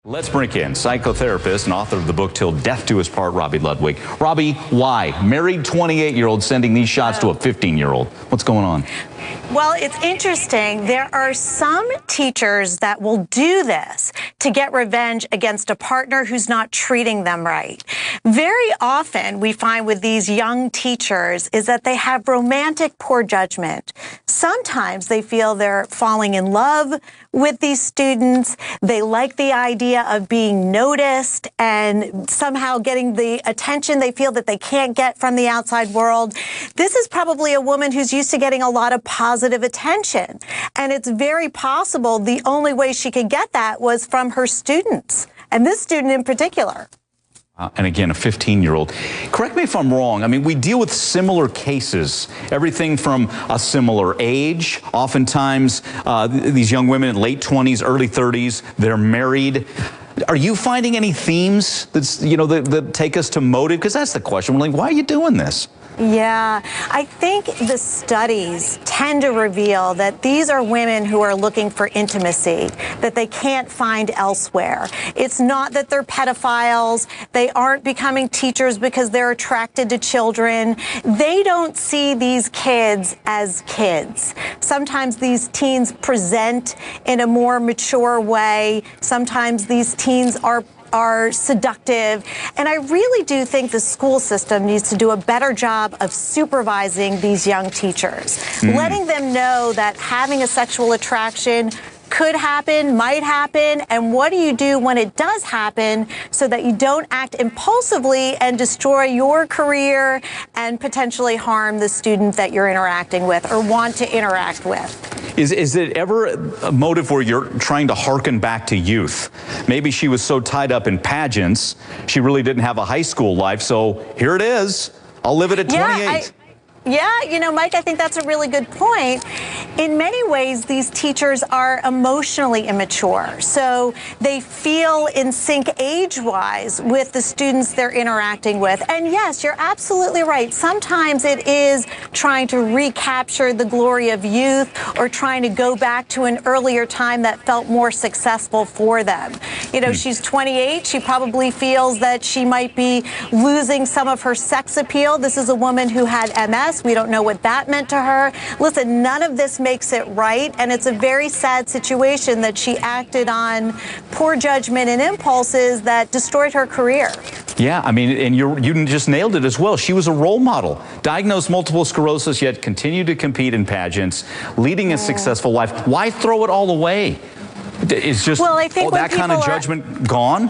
Let's bring in psychotherapist and author of the book Till Death Do Us Part, Robi Ludwig. Robi, why? Married 28-year-old sending these shots to a 15-year-old. What's going on? Well, it's interesting. There are some teachers that will do this to get revenge against a partner who's not treating them right. Very often we find with these young teachers is that they have romantic poor judgment. Sometimes they feel they're falling in love with these students. They like the idea of being noticed and somehow getting the attention they feel that they can't get from the outside world. This is probably a woman who's used to getting a lot of positive attention. And it's very possible the only way she could get that was from her students, and this student in particular. And again, a 15-year-old. Correct me if I'm wrong. I mean, we deal with similar cases, everything from a similar age. Oftentimes, these young women in late 20s, early 30s, they're married. Are you finding any themes that's, that take us to motive? Because that's the question. We're like, why are you doing this? Yeah, I think the studies tend to reveal that these are women who are looking for intimacy that they can't find elsewhere. It's not that they're pedophiles. They aren't becoming teachers because they're attracted to children. They don't see these kids as kids. Sometimes these teens present in a more mature way. Sometimes these teens are seductive. And I really do think the school system needs to do a better job of supervising these young teachers, letting them know that having a sexual attraction could happen, might happen, and what do you do when it does happen so that you don't act impulsively and destroy your career and potentially harm the student that you're interacting with or want to interact with. Is it ever a motive where you're trying to hearken back to youth? Maybe she was so tied up in pageants, she really didn't have a high school life, so here it is. I'll live it at 28. Yeah, Mike, I think that's a really good point. In many ways, these teachers are emotionally immature, so they feel in sync age-wise with the students they're interacting with. And yes, you're absolutely right. Sometimes it is trying to recapture the glory of youth or trying to go back to an earlier time that felt more successful for them. She's 28. She probably feels that she might be losing some of her sex appeal. This is a woman who had MS. We don't know what that meant to her. Listen, none of this makes it right, and it's a very sad situation that she acted on poor judgment and impulses that destroyed her career. Yeah, I mean, and you just nailed it as well. She was a role model, diagnosed multiple sclerosis, yet continued to compete in pageants, leading a successful life. Why throw it all away? Is just I think that kind of judgment gone?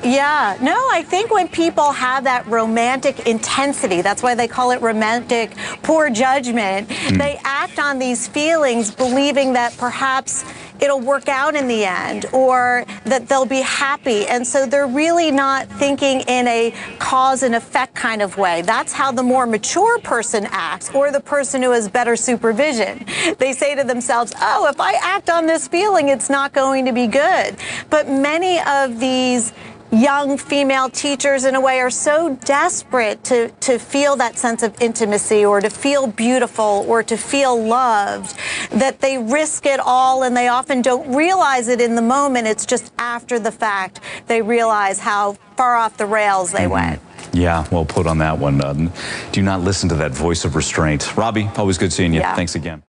Yeah, no, I think when people have that romantic intensity, that's why they call it romantic poor judgment, they act on these feelings believing that perhaps it'll work out in the end or that they'll be happy. And so they're really not thinking in a cause and effect kind of way. That's how the more mature person acts, or the person who has better supervision. They say to themselves, oh, if I act on this feeling, it's not going to be good. But many of these young female teachers, in a way, are so desperate to feel that sense of intimacy or to feel beautiful or to feel loved that they risk it all, and they often don't realize it in the moment. It's just after the fact they realize how far off the rails they went. Yeah, well put on that one. Do not listen to that voice of restraint. Robi, always good seeing you. Yeah. Thanks again.